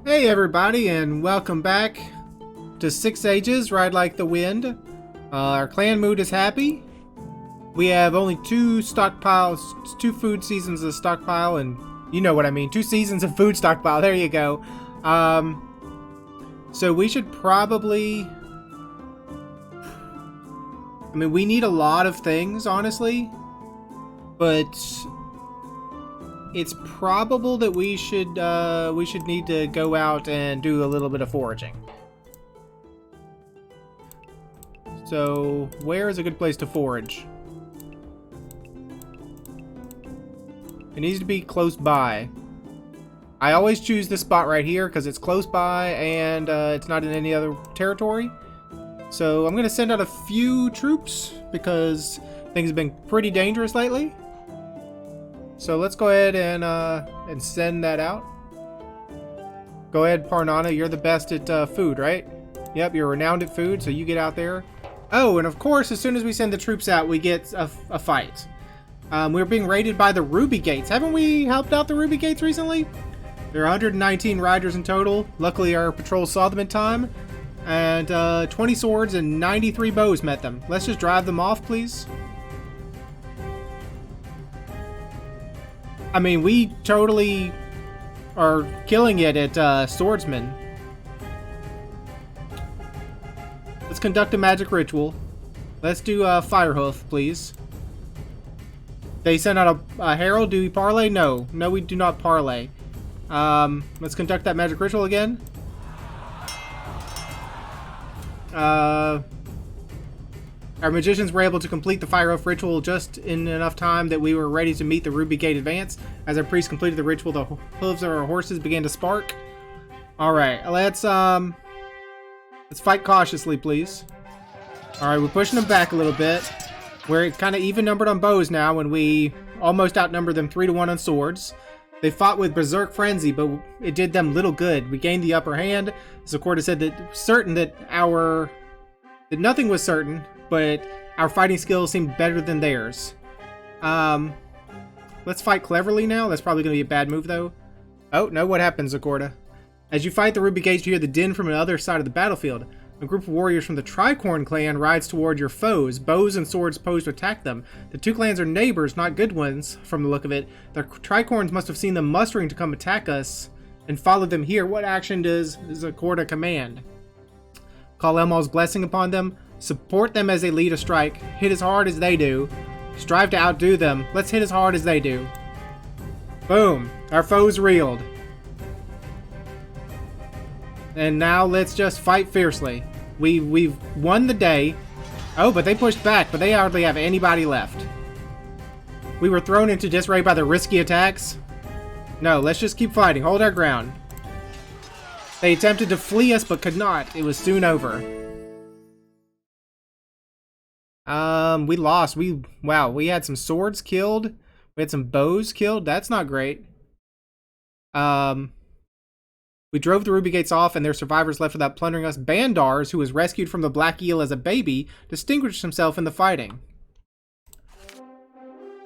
Hey everybody, and welcome back to 6 Ages, Ride Like the Wind. Our clan mood is happy. We have only 2 stockpiles, 2 food seasons of stockpile, and you know what I mean, 2 seasons of food stockpile, there you go. So we should probably... I mean, we need a lot of things, honestly, but... it's probable that we should need to go out and do a little bit of foraging. So, where is a good place to forage? It needs to be close by. I always choose this spot right here because it's close by and it's not in any other territory. So I'm going to send out a few troops because things have been pretty dangerous lately. So let's go ahead and send that out. Go ahead, Parnana. You're the best at food, right? Yep, you're renowned at food, so you get out there. Oh, and of course, as soon as we send the troops out, we get a fight. We're being raided by the Ruby Gates. Haven't we helped out the Ruby Gates recently? There are 119 riders in total. Luckily, our patrol saw them in time. And 20 swords and 93 bows met them. Let's just drive them off, please. I mean, we totally are killing it at swordsman. Let's conduct a magic ritual. Let's do Firehoof, please. They sent out a herald. Do we parlay? No. No, we do not parlay. Let's conduct that magic ritual again. Our magicians were able to complete the Firehoof ritual just in enough time that we were ready to meet the Ruby Gate advance. As our priests completed the ritual, the hooves of our horses began to spark. Alright, let's fight cautiously, please. Alright, we're pushing them back a little bit. We're kind of even-numbered on bows now when we almost outnumbered them 3-1 on swords. They fought with berserk frenzy, but it did them little good. We gained the upper hand. Zakorda said that nothing was certain, but our fighting skills seemed better than theirs. Let's fight cleverly now. That's probably going to be a bad move, though. Oh, no, what happens, Zakorda? As you fight the Ruby Gates, you hear the din from the other side of the battlefield. A group of warriors from the Tricorn clan rides toward your foes, bows and swords posed to attack them. The two clans are neighbors, not good ones, from the look of it. The Tricorns must have seen them mustering to come attack us and followed them here. What action does Zakorda command? Call Elmal's blessing upon them. Support them as they lead a strike. Hit as hard as they do. Strive to outdo them. Let's hit as hard as they do. Boom. Our foes reeled. And now let's just fight fiercely. We've won the day. Oh, but they pushed back, but they hardly have anybody left. We were thrown into disarray by the risky attacks. No, let's just keep fighting. Hold our ground. They attempted to flee us, but could not. It was soon over. We lost. Wow, we had some swords killed. We had some bows killed. That's not great. We drove the Ruby Gates off and their survivors left without plundering us. Bandars, who was rescued from the Black Eel as a baby, distinguished himself in the fighting.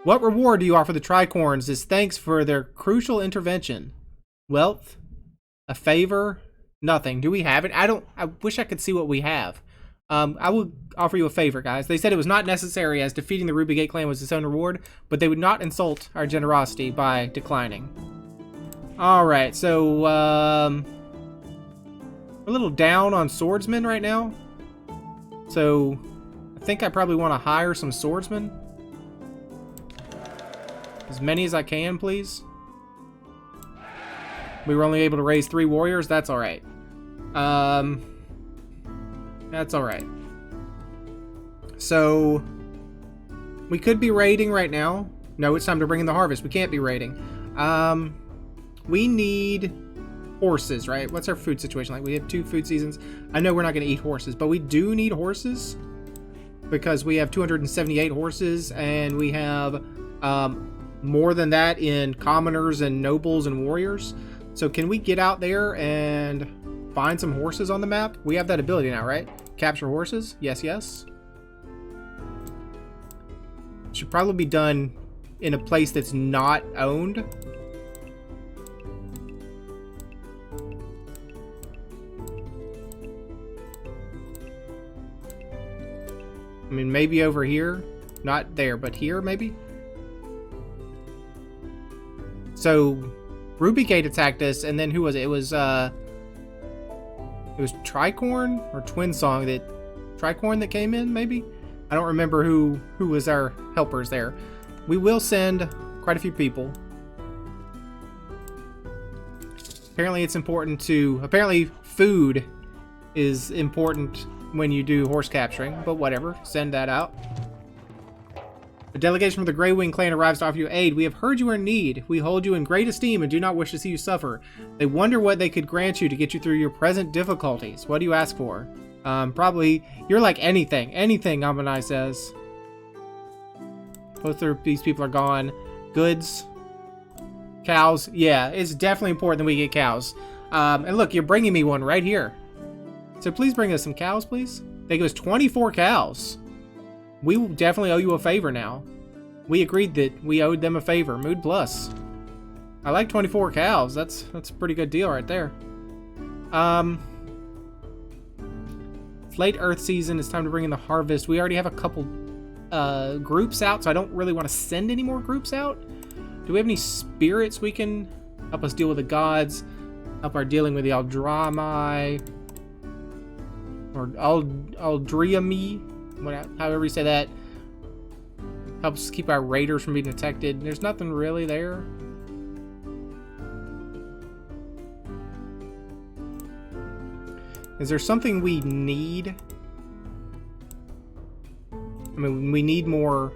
What reward do you offer the Tricorns as thanks for their crucial intervention? Wealth? A favor? Nothing. Do we have it? I wish I could see what we have. I will offer you a favor, guys. They said it was not necessary as defeating the Ruby Gate clan was its own reward, but they would not insult our generosity by declining. Alright, so, we're a little down on swordsmen right now. So, I think I probably want to hire some swordsmen. As many as I can, please. We were only able to raise 3 warriors. That's alright. That's alright. So, we could be raiding right now. No, it's time to bring in the harvest. We can't be raiding. We need horses, right? What's our food situation like? We have 2 food seasons. I know we're not going to eat horses, but we do need horses because we have 278 horses and we have more than that in commoners and nobles and warriors. So can we get out there and find some horses on the map? We have that ability now, right? Capture horses? Yes, yes. Should probably be done in a place that's not owned. I mean, maybe over here. Not there, but here, maybe? So, Ruby Gate attacked us, and then who was it? It was Tricorn or Twin Song that... Tricorn that came in, maybe? I don't remember who was our helpers there. We will send quite a few people. Apparently it's important to... Apparently food is important when you do horse capturing, but whatever. Send that out. A delegation from the Grey Wing clan arrives to offer you aid. We have heard you are in need. We hold you in great esteem and do not wish to see you suffer. They wonder what they could grant you to get you through your present difficulties. What do you ask for? Probably, you're like anything. Anything, Amanai says. Both of these people are gone. Goods. Cows. Yeah, it's definitely important that we get cows. And look, you're bringing me one right here. So please bring us some cows, please. They give us 24 cows. We will definitely owe you a favor now. We agreed that we owed them a favor. Mood plus. I like 24 cows. That's a pretty good deal right there. It's late Earth season. It's time to bring in the harvest. We already have a couple groups out, so I don't really want to send any more groups out. Do we have any spirits we can help us deal with the gods? Help our dealing with the Aldramai? Or Aldriami? However you say that. Helps keep our raiders from being detected. There's nothing really there. Is there something we need? I mean, we need more.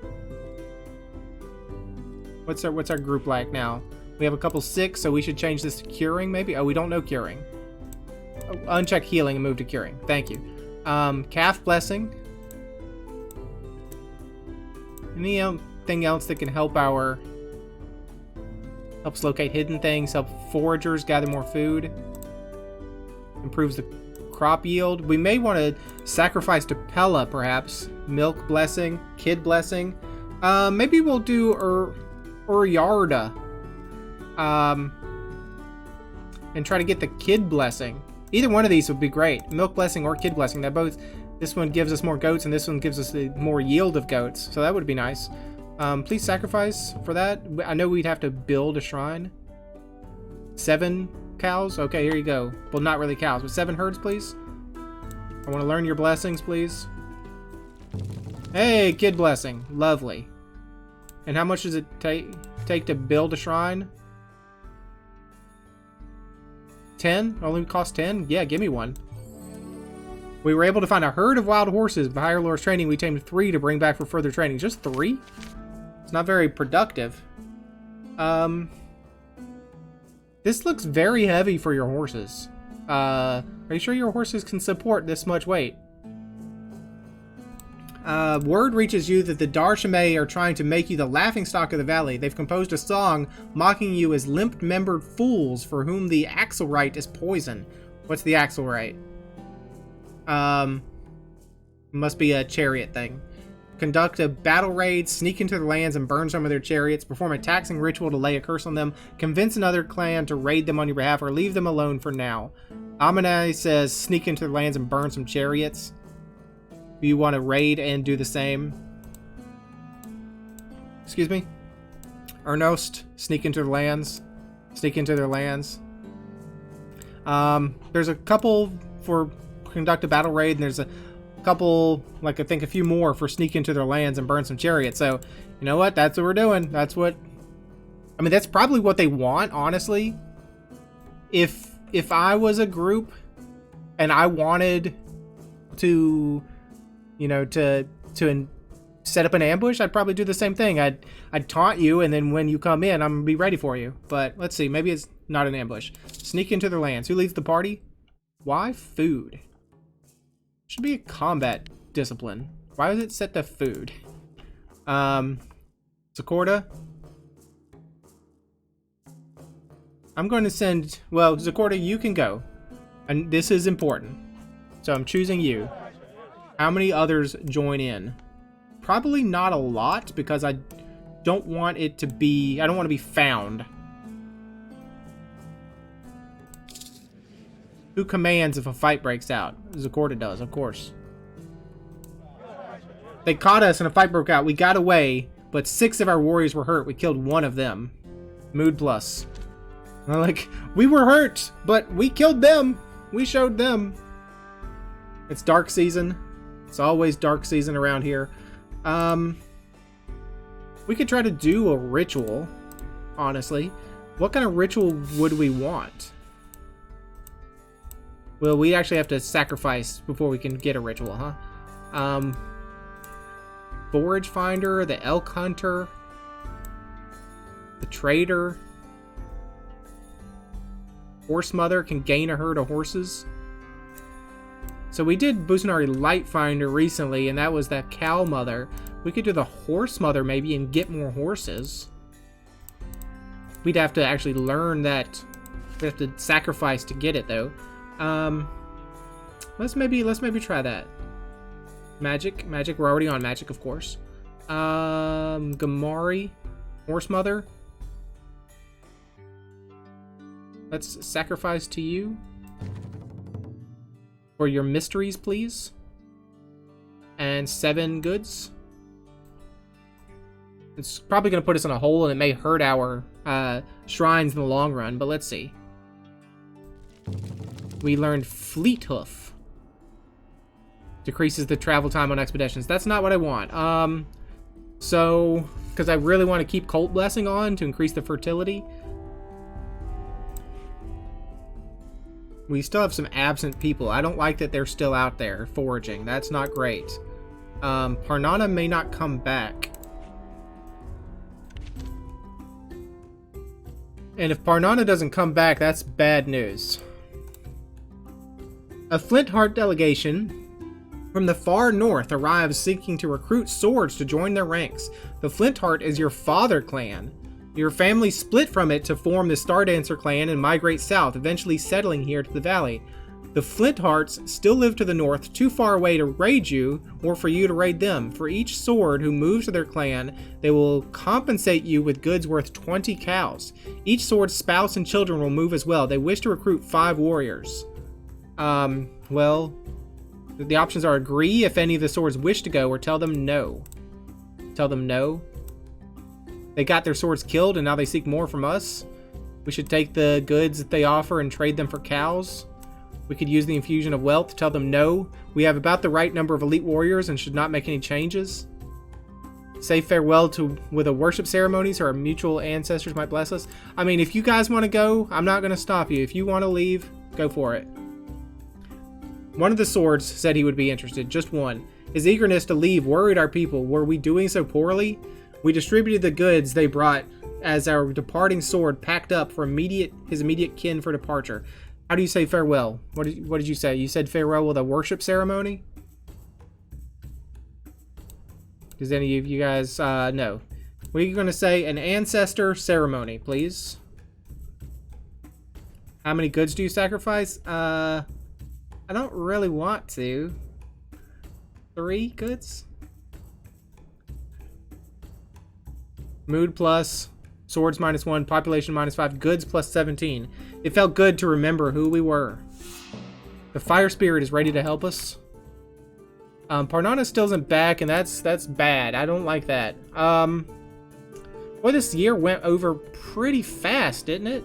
What's our group like now? We have a couple sick, so we should change this to curing, maybe? Oh, we don't know curing. Oh, uncheck healing and move to curing. Thank you. Calf blessing. Anything else that can help helps locate hidden things, help foragers gather more food, improves the crop yield. We may want to sacrifice to Pella, perhaps. Milk blessing, kid blessing. Maybe we'll do Uryarda. And try to get the kid blessing. Either one of these would be great. Milk blessing or kid blessing. This one gives us more goats, and this one gives us more yield of goats. So that would be nice. Please sacrifice for that. I know we'd have to build a shrine. 7 cows? Okay, here you go. Well, not really cows, but 7 herds, please. I want to learn your blessings, please. Hey, kid blessing. Lovely. And how much does it take to build a shrine? 10? Only cost 10? Yeah, give me one. We were able to find a herd of wild horses. With higher lord's training, we tamed 3 to bring back for further training. Just 3? It's not very productive. This looks very heavy for your horses. Are you sure your horses can support this much weight? Word reaches you that the Darshame are trying to make you the laughingstock of the valley. They've composed a song mocking you as limp-membered fools for whom the Axelrite is poison. What's the Axelrite? Must be a chariot thing. Conduct a battle raid, sneak into their lands and burn some of their chariots, perform a taxing ritual to lay a curse on them, convince another clan to raid them on your behalf, or leave them alone for now. Amanai says sneak into their lands and burn some chariots. Do you want to raid and do the same? Excuse me? Ernost, sneak into their lands. Sneak into their lands. There's a couple for conduct a battle raid, and there's a couple, like I think a few more for sneak into their lands and burn some chariots. So, you know what? That's what we're doing. That's what... I mean, that's probably what they want, honestly. If I was a group and I wanted to, you know, to set up an ambush, I'd probably do the same thing. I'd taunt you, and then when you come in, I'm gonna be ready for you. But let's see, maybe it's not an ambush. Sneak into their lands. Who leads the party? Why food? Should be a combat discipline. Why is it set to food? Zakorda. I'm going to send... Well, Zakorda, you can go. And this is important. So I'm choosing you. How many others join in? Probably not a lot, because I don't want it to be... I don't want to be found. Who commands if a fight breaks out? Zakorda does, of course. They caught us and a fight broke out. We got away, but 6 of our warriors were hurt. We killed 1 of them. Mood plus. I'm like, we were hurt, but we killed them. We showed them. It's dark season. It's always dark season around here. We could try to do a ritual, honestly. What kind of ritual would we want? Well, we actually have to sacrifice before we can get a ritual, huh? Forage Finder, the Elk Hunter, the Trader, Horse Mother can gain a herd of horses. So we did Busanari Light Finder recently, and that was that Cow Mother. We could do the Horse Mother maybe and get more horses. We'd have to actually learn that. We have to sacrifice to get it, though. Let's maybe try that. Magic. We're already on magic, of course. Gamari, Horse Mother. Let's sacrifice to you for your mysteries, please. And 7 goods. It's probably going to put us in a hole, and it may hurt our shrines in the long run, but let's see. We learned Fleet Hoof. Decreases the travel time on expeditions. That's not what I want. So, because I really want to keep Cult Blessing on to increase the fertility. We still have some absent people. I don't like that they're still out there foraging. That's not great. Parnana may not come back. And if Parnana doesn't come back, that's bad news. A Flintheart delegation from the far north arrives seeking to recruit swords to join their ranks. The Flintheart is your father clan. Your family split from it to form the Stardancer clan and migrate south, eventually settling here to the valley. The Flinthearts still live to the north, too far away to raid you or for you to raid them. For each sword who moves to their clan, they will compensate you with goods worth 20 cows. Each sword's spouse and children will move as well. They wish to recruit 5 warriors. Well, the options are agree if any of the swords wish to go, or tell them no. Tell them no. They got their swords killed and now they seek more from us. We should take the goods that they offer and trade them for cows. We could use the infusion of wealth to tell them no. We have about the right number of elite warriors and should not make any changes. Say farewell with a worship ceremony so our mutual ancestors might bless us. I mean, if you guys want to go, I'm not going to stop you. If you want to leave, go for it. One of the swords said he would be interested, just one. His eagerness to leave worried our people. Were we doing so poorly? We distributed the goods they brought as our departing sword packed up for his immediate kin for departure. How do you say farewell? What did you say? You said farewell with a worship ceremony? Does any of you guys know? We're going to say an ancestor ceremony, please. How many goods do you sacrifice? I don't really want to. 3 goods? Mood plus, swords -1, population -5, goods plus 17. It felt good to remember who we were. The fire spirit is ready to help us. Parnana still isn't back, and that's bad. I don't like that. Boy, this year went over pretty fast, didn't it?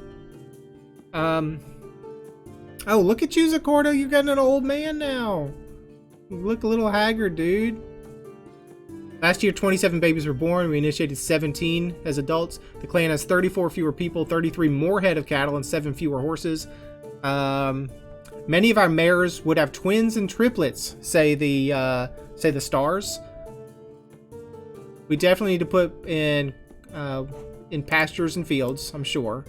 Oh, look at you, Zacordo. You're getting an old man now. You look a little haggard, dude. Last year, 27 babies were born. We initiated 17 as adults. The clan has 34 fewer people, 33 more head of cattle, and 7 fewer horses. Many of our mares would have twins and triplets, say the stars. We definitely need to put in pastures and fields, I'm sure.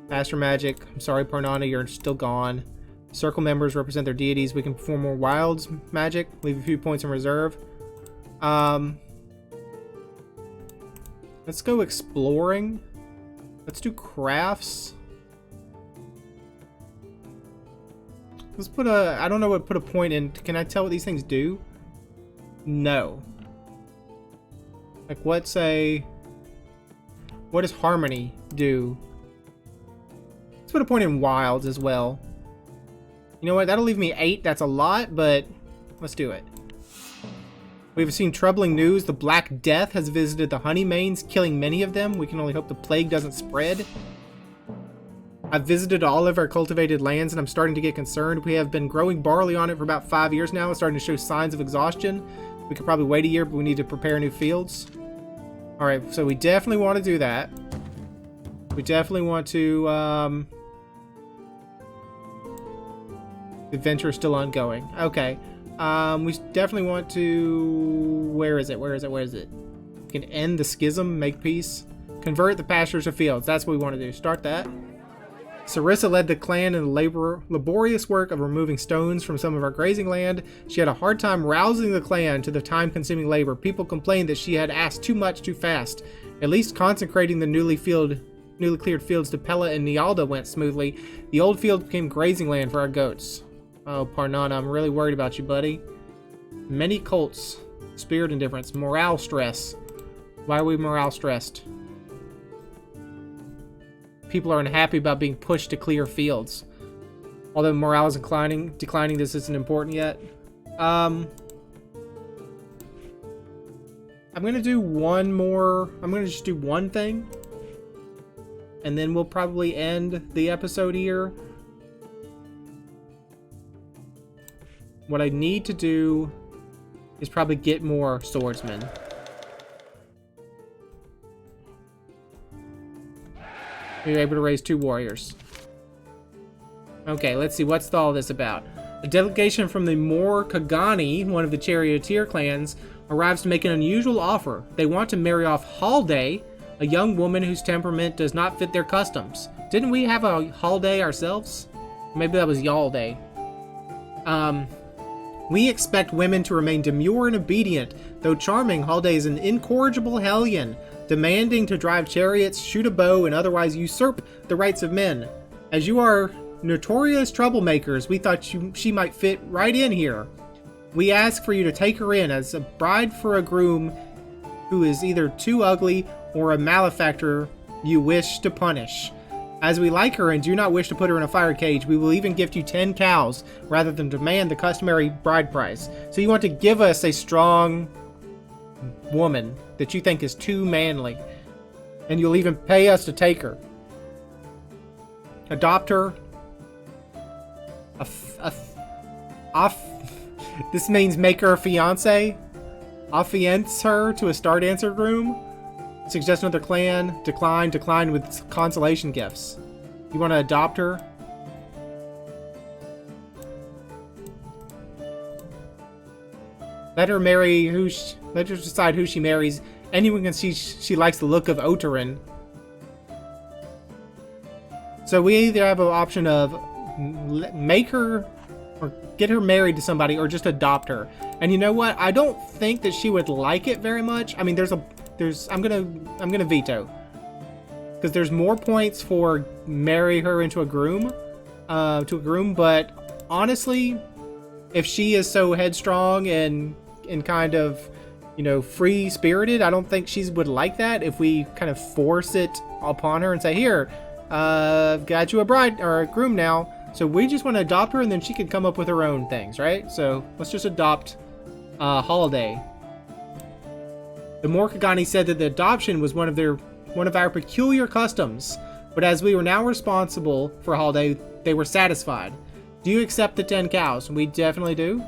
Pasture magic. I'm sorry, Parnana, you're still gone. Circle members represent their deities. We can perform more wilds magic. Leave a few points in reserve. Let's go exploring. Let's do crafts. Let's put a... I don't know what put a point in. Can I tell what these things do? No. Like, what does harmony do? Let's put a point in wilds as well. You know what? That'll leave me 8. That's a lot, but let's do it. We've seen troubling news. The Black Death has visited the Honeymanes, killing many of them. We can only hope the plague doesn't spread. I've visited all of our cultivated lands, and I'm starting to get concerned. We have been growing barley on it for about 5 years now. It's starting to show signs of exhaustion. We could probably wait a year, but we need to prepare new fields. Alright, so we definitely want to do that. We definitely want to... The adventure is still ongoing. Okay. We definitely want to... Where is it? Where is it? Where is it? We can end the schism, make peace. Convert the pastures to fields. That's what we want to do. Start that. Sarissa led the clan in the laborious work of removing stones from some of our grazing land. She had a hard time rousing the clan to the time-consuming labor. People complained that she had asked too much too fast. At least consecrating the newly cleared fields to Pella and Nialda went smoothly. The old field became grazing land for our goats. Oh, Parnana, I'm really worried about you, buddy. Many cults, spirit indifference, morale stress. Why are we morale stressed? People are unhappy about being pushed to clear fields. Although morale is declining, this isn't important yet. I'm gonna do one more. I'm gonna just do one thing, and then we'll probably end the episode here. What I need to do is probably get more swordsmen. You're able to raise 2 warriors. Okay, let's see. What's all this about? A delegation from the Mor Kagani, one of the charioteer clans, arrives to make an unusual offer. They want to marry off Halday, a young woman whose temperament does not fit their customs. Didn't we have a Halday ourselves? Maybe that was Yalday. We expect women to remain demure and obedient. Though charming, Halday is an incorrigible hellion, demanding to drive chariots, shoot a bow, and otherwise usurp the rights of men. As you are notorious troublemakers, we thought she might fit right in here. We ask for you to take her in as a bride for a groom who is either too ugly or a malefactor you wish to punish. As we like her and do not wish to put her in a fire cage, we will even gift you 10 cows rather than demand the customary bride price. So you want to give us a strong woman that you think is too manly, and you'll even pay us to take her. Adopt her. This means make her a fiance. Affiance her to a Star Dancer groom. Suggest another clan. Decline with consolation gifts. You want to adopt her? Let her marry let her decide who she marries. Anyone can see she likes the look of Oterin. So we either have an option of make her or get her married to somebody, or just adopt her. And you know what? I don't think that she would like it very much. I mean, I'm gonna veto, because there's more points for marry her into a groom, but honestly, if she is so headstrong and kind of, you know, free-spirited, I don't think she would like that if we kind of force it upon her and say, here, I've got you a bride or a groom now. So we just want to adopt her, and then she can come up with her own things, right? So let's just adopt Holiday. The Morkagani said that the adoption was one of our peculiar customs, but as we were now responsible for Holiday, they were satisfied. Do you accept the 10 cows? We definitely do.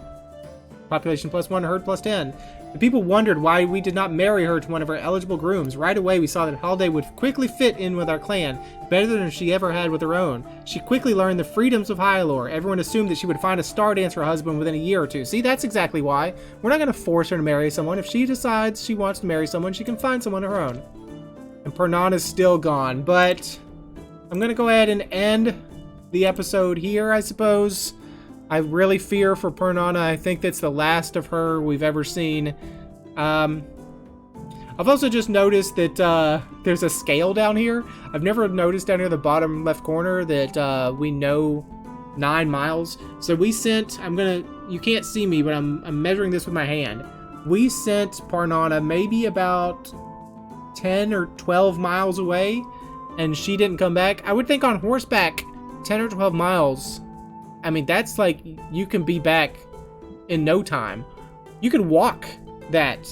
Population +1, herd +10. The people wondered why we did not marry her to one of our eligible grooms. Right away, we saw that Holiday would quickly fit in with our clan, better than she ever had with her own. She quickly learned the freedoms of Hylor. Everyone assumed that she would find a Star Dancer husband within a year or two. See, that's exactly why. We're not going to force her to marry someone. If she decides she wants to marry someone, she can find someone of her own. And Pernan is still gone, but I'm going to go ahead and end the episode here, I suppose. I really fear for Pernana. I think that's the last of her we've ever seen. I've also just noticed that there's a scale down here. I've never noticed down here in the bottom left corner that we know 9 miles. So we sent, you can't see me, but I'm measuring this with my hand. We sent Parnana maybe about 10 or 12 miles away, and she didn't come back. I would think on horseback, 10 or 12 miles I mean, that's like, you can be back in no time. You can walk that,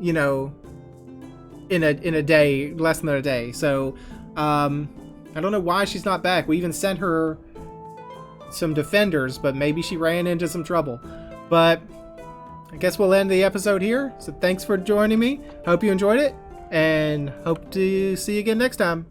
you know, in a day, less than a day. So, I don't know why she's not back. We even sent her some defenders, but maybe she ran into some trouble. But I guess we'll end the episode here. So thanks for joining me. Hope you enjoyed it, and hope to see you again next time.